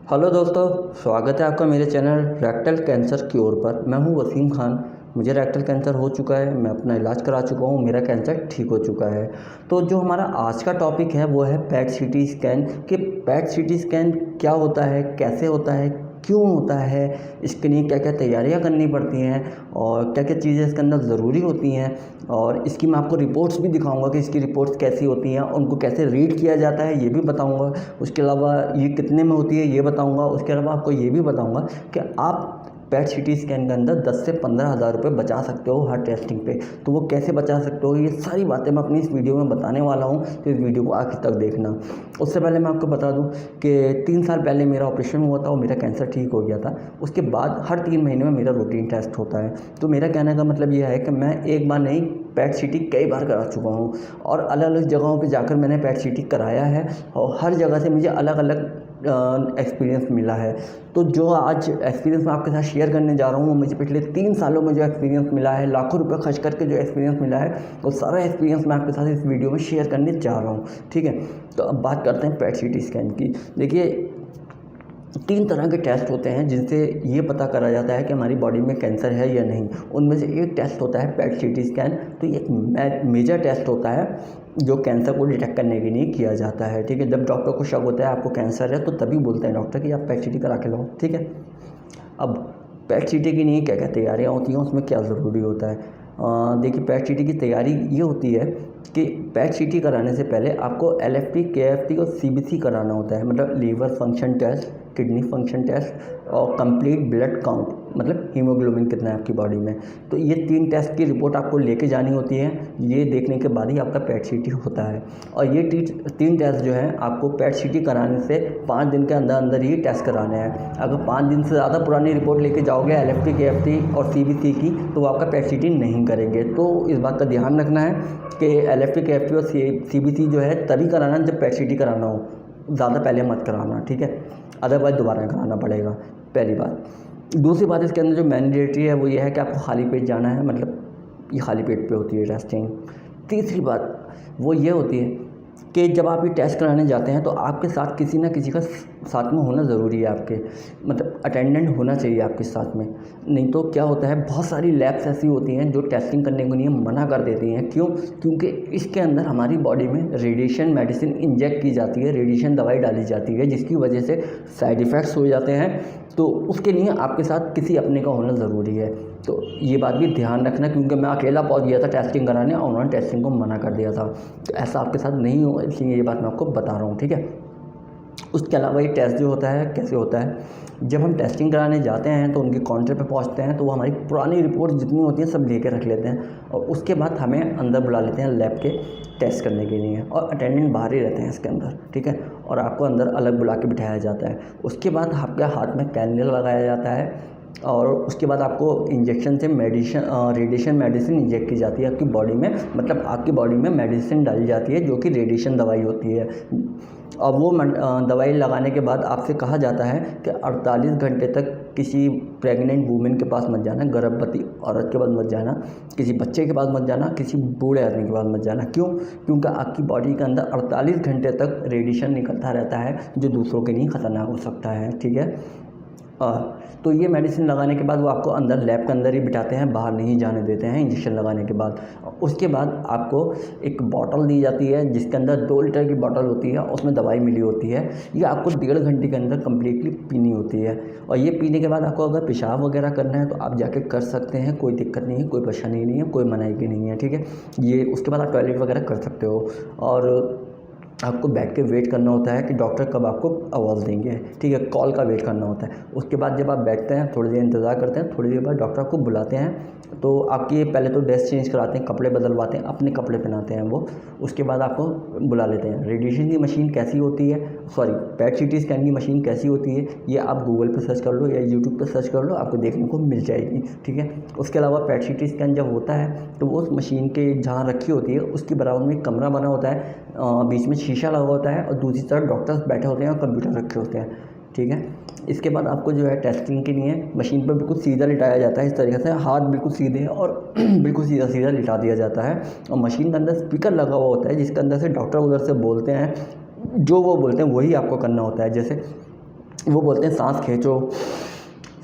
Hello दोस्तों, स्वागत है आपका मेरे चैनल रेक्टल कैंसर क्योर पर। मैं हूं वसीम खान। मुझे रेक्टल कैंसर हो चुका है, मैं अपना इलाज करा चुका हूं, मेरा कैंसर ठीक हो चुका है। तो जो हमारा आज का टॉपिक है वो है पैट सीटी स्कैन। कि पैट सीटी स्कैन क्या होता है, कैसे होता है, क्यों होता है, इसके लिए क्या क्या तैयारियां करनी पड़ती हैं और क्या क्या चीज़ें इसके अंदर ज़रूरी होती हैं। और इसकी मैं आपको रिपोर्ट्स भी दिखाऊंगा कि इसकी रिपोर्ट्स कैसी होती हैं, उनको कैसे रीड किया जाता है ये भी बताऊंगा। उसके अलावा ये कितने में होती है ये बताऊंगा। उसके अलावा आपको ये भी बताऊंगा कि आप पैट सीटी स्कैन के अंदर 10 से 15 हज़ार रुपये बचा सकते हो हर टेस्टिंग पे। तो वो कैसे बचा सकते हो, ये सारी बातें मैं अपनी इस वीडियो में बताने वाला हूँ, तो इस वीडियो को आखिर तक देखना। उससे पहले मैं आपको बता दूँ कि 3 साल पहले मेरा ऑपरेशन हुआ था और मेरा कैंसर ठीक हो गया था। उसके बाद हर 3 महीने में मेरा रूटीन टेस्ट होता है। तो मेरा कहने का मतलब यह है कि मैं एक बार नहीं, पैट सीटी कई बार करा चुका हूँ और अलग अलग जगहों पे जाकर मैंने पैट सीटी कराया है और हर जगह से मुझे अलग अलग एक्सपीरियंस मिला है। तो जो आज एक्सपीरियंस मैं आपके साथ शेयर करने जा रहा हूँ वो मुझे पिछले 3 सालों में जो एक्सपीरियंस मिला है, लाखों रुपए खर्च करके जो एक्सपीरियंस मिला है, वो सारा एक्सपीरियंस मैं आपके साथ इस वीडियो में शेयर करने जा रहा हूँ। ठीक है, तो अब बात करते हैं पैट सीटी स्कैन की। देखिए, 3 तरह के टेस्ट होते हैं जिनसे ये पता करा जाता है कि हमारी बॉडी में कैंसर है या नहीं। उनमें से एक टेस्ट होता है पैट सीटी स्कैन। तो ये एक मेजर टेस्ट होता है जो कैंसर को डिटेक्ट करने के लिए किया जाता है। ठीक है, जब डॉक्टर को शक होता है आपको कैंसर है तो तभी बोलते हैं डॉक्टर कि आप पैट सीटी करा के लो। ठीक है, अब पैट सीटी की लिए क्या क्या तैयारियाँ होती हैं, उसमें क्या ज़रूरी होता है। देखिए, पैट सीटी की तैयारी ये होती है कि पैट सीटी कराने से पहले आपको LFT, KFT और CBC कराना होता है, मतलब liver function test, kidney function test और कंप्लीट ब्लड काउंट, मतलब हीमोग्लोबिन कितना है आपकी बॉडी में। तो ये 3 टेस्ट की रिपोर्ट आपको लेके जानी होती है। ये देखने के बाद ही आपका पैट सीटी होता है। और ये 3 टेस्ट जो है आपको पैट सीटी कराने से 5 दिन के अंदर अंदर ही टेस्ट कराने हैं। अगर 5 दिन से ज़्यादा पुरानी रिपोर्ट लेके जाओगे LFT, KFT और CBC की, तो वो आपका पैट सीटी नहीं करेंगे। तो इस बात का ध्यान रखना है कि LFT, KFT और CBC जो है तभी कराना जब पैट सीटी कराना हो, ज़्यादा पहले मत कराना। ठीक है, अदरवाइज दोबारा कराना पड़ेगा, पहली बात। दूसरी बात इसके अंदर जो मैंडेटरी है वो ये है कि आपको खाली पेट जाना है, मतलब ये खाली पेट पे होती है टेस्टिंग। तीसरी बात वो ये होती है कि जब आप ये टेस्ट कराने जाते हैं तो आपके साथ किसी ना किसी का साथ में होना ज़रूरी है। आपके मतलब अटेंडेंट होना चाहिए आपके साथ में। नहीं तो क्या होता है, बहुत सारी लैब्स ऐसी होती हैं जो टेस्टिंग करने के लिए मना कर देती हैं। क्यों? क्योंकि इसके अंदर हमारी बॉडी में रेडिएशन मेडिसिन इंजेक्ट की जाती है, रेडिएशन दवाई डाली जाती है, जिसकी वजह से साइड इफ़ेक्ट्स हो जाते हैं। तो उसके लिए आपके साथ किसी अपने का होना ज़रूरी है। तो ये बात भी ध्यान रखना, क्योंकि मैं अकेला पहुंच गया था टेस्टिंग कराने और उन्होंने टेस्टिंग को मना कर दिया था। तो ऐसा आपके साथ नहीं हो, इसलिए ये बात मैं आपको बता रहा हूँ। ठीक है, उसके अलावा ये टेस्ट जो होता है कैसे होता है, जब हम टेस्टिंग कराने जाते हैं तो उनके काउंटर पे पहुंचते हैं तो वो हमारी पुरानी रिपोर्ट जितनी होती है सब लेके रख लेते हैं और उसके बाद हमें अंदर बुला लेते हैं लैब के टेस्ट करने के लिए। और अटेंडेंट बाहर ही रहते हैं इसके अंदर। ठीक है, और आपको अंदर अलग बुला के बिठाया जाता है। उसके बाद आपके हाथ में कैन्युला लगाया जाता है और उसके बाद आपको इंजेक्शन से रेडिएशन मेडिसिन इंजेक्ट की जाती है आपकी बॉडी में। मतलब आपकी बॉडी में मेडिसिन डाली जाती है जो कि रेडिएशन दवाई होती है। और वो दवाई लगाने के बाद आपसे कहा जाता है कि 48 घंटे तक किसी प्रेग्नेंट वूमेन के पास मत जाना, गर्भवती औरत के पास मत जाना, किसी बच्चे के पास मत जाना, किसी बूढ़े आदमी के पास मत जाना। क्यों? क्योंकि आपकी बॉडी के अंदर 48 घंटे तक रेडिएशन निकलता रहता है जो दूसरों के लिए ख़तरनाक हो सकता है। ठीक है, तो ये मेडिसिन लगाने के बाद वो आपको अंदर लैब के अंदर ही बिठाते हैं, बाहर नहीं जाने देते हैं इंजेक्शन लगाने के बाद। उसके बाद आपको एक बॉटल दी जाती है जिसके अंदर 2 लीटर की बॉटल होती है, उसमें दवाई मिली होती है। ये आपको 1.5 घंटे के अंदर कम्प्लीटली पीनी होती है। और ये पीने के बाद आपको अगर पेशाब वगैरह करना है तो आप जाके कर सकते हैं, कोई दिक्कत नहीं है, कोई परेशानी नहीं है, कोई मनाही की नहीं है। ठीक है, ये उसके बाद आप टॉयलेट वगैरह कर सकते हो और आपको बैठ के वेट करना होता है कि डॉक्टर कब आपको आवाज़ देंगे। ठीक है, कॉल का वेट करना होता है। उसके बाद जब आप बैठते हैं, थोड़ी देर इंतज़ार करते हैं, थोड़ी देर बाद डॉक्टर आपको बुलाते हैं। तो आपकी पहले तो ड्रेस चेंज कराते हैं, कपड़े बदलवाते हैं, अपने कपड़े पहनाते हैं वो। उसके बाद आपको बुला लेते हैं। रेडिएशन की मशीन कैसी होती है, सॉरी पैट सीटी स्कैन की मशीन कैसी होती है, ये आप गूगल पर सर्च कर लो या यूट्यूब पर सर्च कर लो, आपको देखने को मिल जाएगी। ठीक है, उसके अलावा पैट सीटी स्कैन जब होता है तो वो उस मशीन के जहाँ रखी होती है उसके बराबर में एक कमरा बना होता है, बीच में शीशा लगा होता है और दूसरी तरफ डॉक्टर्स बैठे होते हैं और कंप्यूटर रखे होते हैं। ठीक है, इसके बाद आपको जो है टेस्टिंग के लिए मशीन पर बिल्कुल सीधा लिटाया जाता है। इस तरीके से हाथ बिल्कुल सीधे और बिल्कुल सीधा सीधा लिटा दिया जाता है और मशीन के अंदर स्पीकर लगा हुआ होता है जिसके अंदर से डॉक्टर उधर से बोलते हैं, जो वो बोलते हैं वही आपको करना होता है। जैसे वो बोलते हैं सांस खींचो,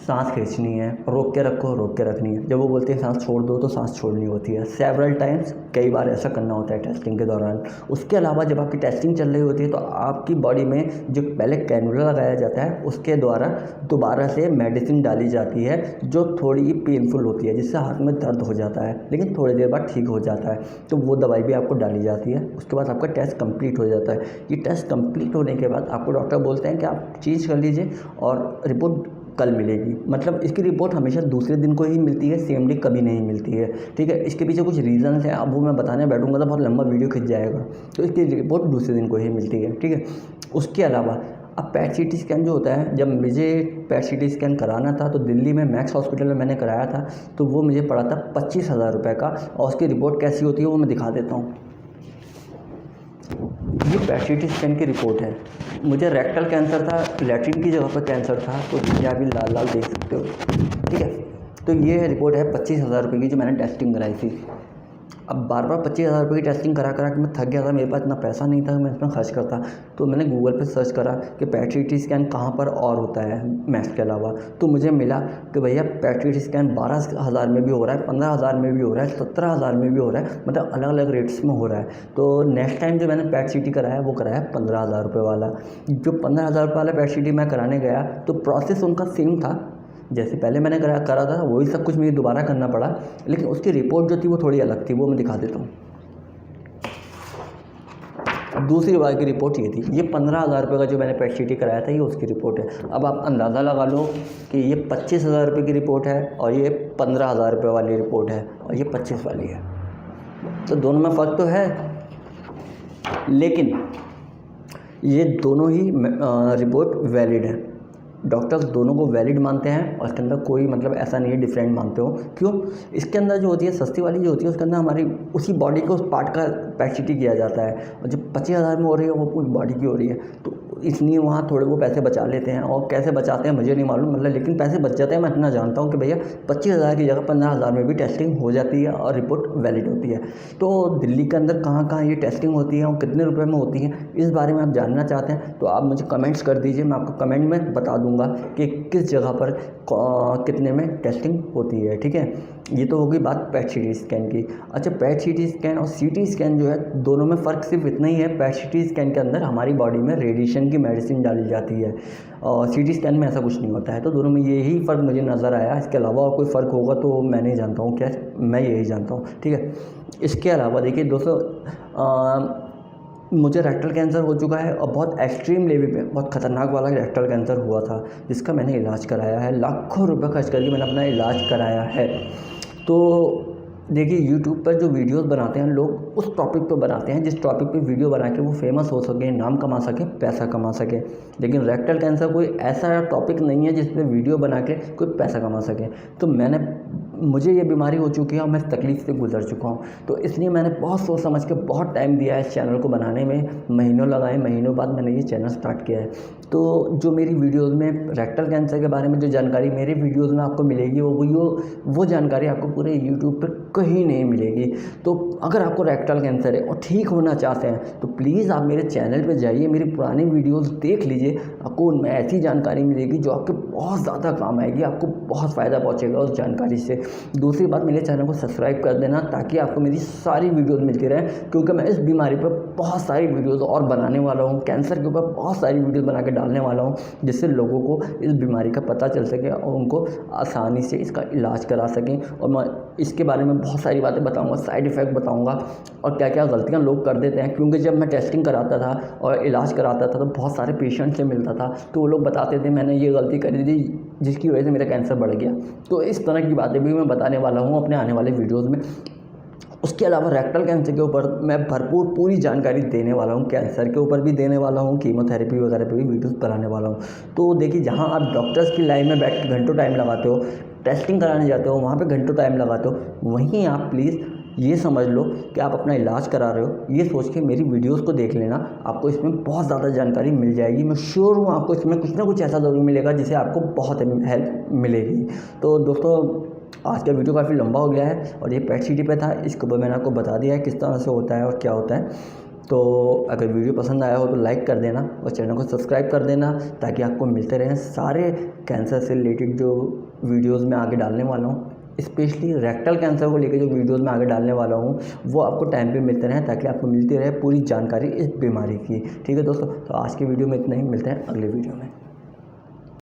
सांस खींचनी है, रोक के रखो, रोक के रखनी है। जब वो बोलते हैं सांस छोड़ दो तो सांस छोड़नी होती है। सेवरल टाइम्स, कई बार ऐसा करना होता है टेस्टिंग के दौरान। उसके अलावा जब आपकी टेस्टिंग चल रही होती है तो आपकी बॉडी में जो पहले कैनुला लगाया जाता है उसके द्वारा दोबारा से मेडिसिन डाली जाती है जो थोड़ी पेनफुल होती है, जिससे हाथ में दर्द हो जाता है, लेकिन थोड़ी देर बाद ठीक हो जाता है। तो वो दवाई भी आपको डाली जाती है। उसके बाद आपका टेस्ट कंप्लीट हो जाता है। ये टेस्ट कंप्लीट होने के बाद आपको डॉक्टर बोलते हैं कि आप चेंज कर लीजिए और रिपोर्ट कल मिलेगी। मतलब इसकी रिपोर्ट हमेशा दूसरे दिन को ही मिलती है, सेम डे कभी नहीं मिलती है, ठीक है। इसके पीछे कुछ रीज़न्स हैं, अब वो मैं बताने बैठूंगा तो बहुत लंबा वीडियो खिंच जाएगा। तो इसकी रिपोर्ट दूसरे दिन को ही मिलती है, ठीक है। उसके अलावा अब पैट सीटी स्कैन जो होता है, जब मुझे पैट सीटी स्कैन कराना था तो दिल्ली में मैक्स हॉस्पिटल में मैंने कराया था, तो वो मुझे पड़ा था 25,000 रुपये का। और उसकी रिपोर्ट कैसी होती है वो मैं दिखा देता हूँ। ये पैट सीटी स्कैन की रिपोर्ट है। मुझे रेक्टल कैंसर था, लैट्रिन की जगह पर कैंसर था, तो ये अभी लाल लाल देख सकते हो, ठीक है। तो ये रिपोर्ट है 25,000 रुपये की जो मैंने टेस्टिंग कराई थी। अब बार बार 25,000 रुपये की टेस्टिंग करा के मैं थक गया था, मेरे पास इतना पैसा नहीं था मैं इसमें खर्च करता। तो मैंने गूगल पे सर्च करा कि पैट सीटी स्कैन कहाँ पर और होता है मैक्स के अलावा। तो मुझे मिला कि भैया पैट सीटी स्कैन 12,000 में भी हो रहा है, 15,000 में भी हो रहा है, 17,000 में भी हो रहा है, मतलब अलग अलग रेट्स में हो रहा है। तो नेक्स्ट टाइम जो मैंने पैट सीटी कराया वो कराया 15,000 रुपये वाला। जो 15,000 रुपये वाला पैट सीटी मैं कराने गया तो प्रोसेस उनका सेम था, जैसे पहले मैंने करा था वही सब कुछ मुझे दोबारा करना पड़ा, लेकिन उसकी रिपोर्ट जो थी वो थोड़ी अलग थी, वो मैं दिखा देता हूँ। दूसरी बार की रिपोर्ट ये थी। ये 15,000 रुपये का जो मैंने पैट सीटी कराया था ये उसकी रिपोर्ट है। अब आप अंदाज़ा लगा लो कि ये 25,000 रुपये की रिपोर्ट है और ये 15,000 रुपये वाली रिपोर्ट है और ये 25 वाली है। तो दोनों में फ़र्क तो है, लेकिन ये दोनों ही रिपोर्ट वैलिड है। डॉक्टर्स दोनों को वैलिड मानते हैं और इसके अंदर कोई मतलब ऐसा नहीं है डिफरेंट मानते हो। क्यों? इसके अंदर जो होती है सस्ती वाली जो होती है उसके अंदर हमारी उसी बॉडी को उस पार्ट का पैट सीटी किया जाता है, और जो 25,000 में हो रही है वो पूरी बॉडी की हो रही है। तो इसलिए वहाँ थोड़े वो पैसे बचा लेते हैं, और कैसे बचाते हैं मुझे नहीं मालूम, मतलब लेकिन पैसे बच जाते हैं। मैं इतना जानता हूँ कि भैया 25,000 की जगह 15,000 में भी टेस्टिंग हो जाती है और रिपोर्ट वैलिड होती है। तो दिल्ली के अंदर कहाँ कहाँ ये टेस्टिंग होती है और कितने रुपये में होती है, इस बारे में आप जानना चाहते हैं तो आप मुझे कमेंट्स कर दीजिए, मैं आपको कमेंट में बता दूँगा कि किस जगह पर कितने में टेस्टिंग होती है, ठीक है। ये तो होगी बात पैट सीटी स्कैन की। अच्छा, पैट सीटी स्कैन और सीटी स्कैन जो है दोनों में फ़र्क सिर्फ इतना ही है, पैट सीटी स्कैन के अंदर हमारी बॉडी में रेडिएशन की मेडिसिन डाली जाती है और सीटी स्कैन में ऐसा कुछ नहीं होता है। तो दोनों में यही फ़र्क मुझे नज़र आया, इसके अलावा और कोई फ़र्क होगा तो मैं नहीं जानता हूँ, क्या मैं यही जानता हूँ, ठीक है। इसके अलावा देखिए दोस्तों, मुझे रेक्टल कैंसर हो चुका है और बहुत एक्सट्रीम लेवल पे बहुत ख़तरनाक वाला रेक्टल कैंसर हुआ था, जिसका मैंने इलाज कराया है। लाखों रुपए खर्च करके मैंने अपना इलाज कराया है। तो देखिए यूट्यूब पर जो वीडियोस बनाते हैं लोग उस टॉपिक पे बनाते हैं जिस टॉपिक पे वीडियो बना के वो फेमस हो सके, नाम कमा सके, पैसा कमा सके। लेकिन रेक्टल कैंसर कोई ऐसा टॉपिक नहीं है जिस पे वीडियो बना के कोई पैसा कमा सके। तो मुझे ये बीमारी हो चुकी है और मैं इस तकलीफ़ से गुजर चुका हूँ, तो इसलिए मैंने बहुत सोच समझ के बहुत टाइम दिया है इस चैनल को बनाने में, महीनों लगाए, महीनों बाद मैंने ये चैनल स्टार्ट किया है। तो जो मेरी वीडियोस में रेक्टल कैंसर के बारे में जो जानकारी मेरे वीडियोस में आपको मिलेगी वो जानकारी आपको पूरे यूट्यूब पर कहीं नहीं मिलेगी। तो अगर आपको रेक्टल कैंसर है और ठीक होना चाहते हैं तो प्लीज़ आप मेरे चैनल पर जाइए, मेरी पुरानी वीडियोज़ देख लीजिए, आपको उनमें ऐसी जानकारी मिलेगी जो आपके बहुत ज़्यादा काम आएगी, आपको बहुत फ़ायदा पहुँचेगा उस जानकारी से। दूसरी बात, मेरे चैनल को सब्सक्राइब कर देना ताकि आपको मेरी सारी वीडियोस मिलती रहें, क्योंकि मैं इस बीमारी पर बहुत सारी वीडियोस और बनाने वाला हूँ। कैंसर के ऊपर बहुत सारी वीडियोस बना के डालने वाला हूँ, जिससे लोगों को इस बीमारी का पता चल सके और उनको आसानी से इसका इलाज करा सकें। और मैं इसके बारे में बहुत सारी बातें बताऊँगा, साइड इफ़ेक्ट बताऊँगा और क्या क्या गलतियाँ लोग कर देते हैं। क्योंकि जब मैं टेस्टिंग कराता था और इलाज कराता था तो बहुत सारे पेशेंट से मिलता था, तो वो लोग बताते थे मैंने ये गलती करी थी जिसकी वजह से मेरा कैंसर बढ़ गया। तो इस तरह की बातें भी मैं बताने वाला हूँ अपने आने वाले वीडियोज़ में। उसके अलावा रेक्टल कैंसर के ऊपर मैं भरपूर पूरी जानकारी देने वाला हूँ, कैंसर के ऊपर भी देने वाला हूँ, कीमोथेरेपी वगैरह पे भी वीडियोस बनाने वाला हूँ। तो देखिए, जहाँ आप डॉक्टर्स की लाइन में बैठ के घंटों टाइम लगाते हो, टेस्टिंग कराने जाते हो, वहाँ पे घंटों टाइम लगाते हो, वहीं आप प्लीज़ ये समझ लो कि आप अपना इलाज करा रहे हो। ये सोच के मेरी वीडियोस को देख लेना, आपको इसमें बहुत ज़्यादा जानकारी मिल जाएगी। मैं श्योर हूँ आपको इसमें कुछ ना कुछ ऐसा ज़रूर मिलेगा जिससे आपको बहुत हेल्प मिलेगी। तो दोस्तों, आज का वीडियो काफ़ी लंबा हो गया है और ये पैट सीटी पे था, इसके ऊपर मैंने आपको बता दिया है किस तरह से होता है और क्या होता है। तो अगर वीडियो पसंद आया हो तो लाइक कर देना और चैनल को सब्सक्राइब कर देना, ताकि आपको मिलते रहें सारे कैंसर से रिलेटेड जो वीडियोज़ मैं आगे डालने वाला हूँ। स्पेशली रेक्टल कैंसर को लेकर जो वीडियोज़ मैं आगे डालने वाला हूँ वो आपको टाइम पे मिलते रहें, ताकि आपको मिलती रहे पूरी जानकारी इस बीमारी की। ठीक है दोस्तों, तो आज की वीडियो में इतना ही, मिलते हैं अगले वीडियो में।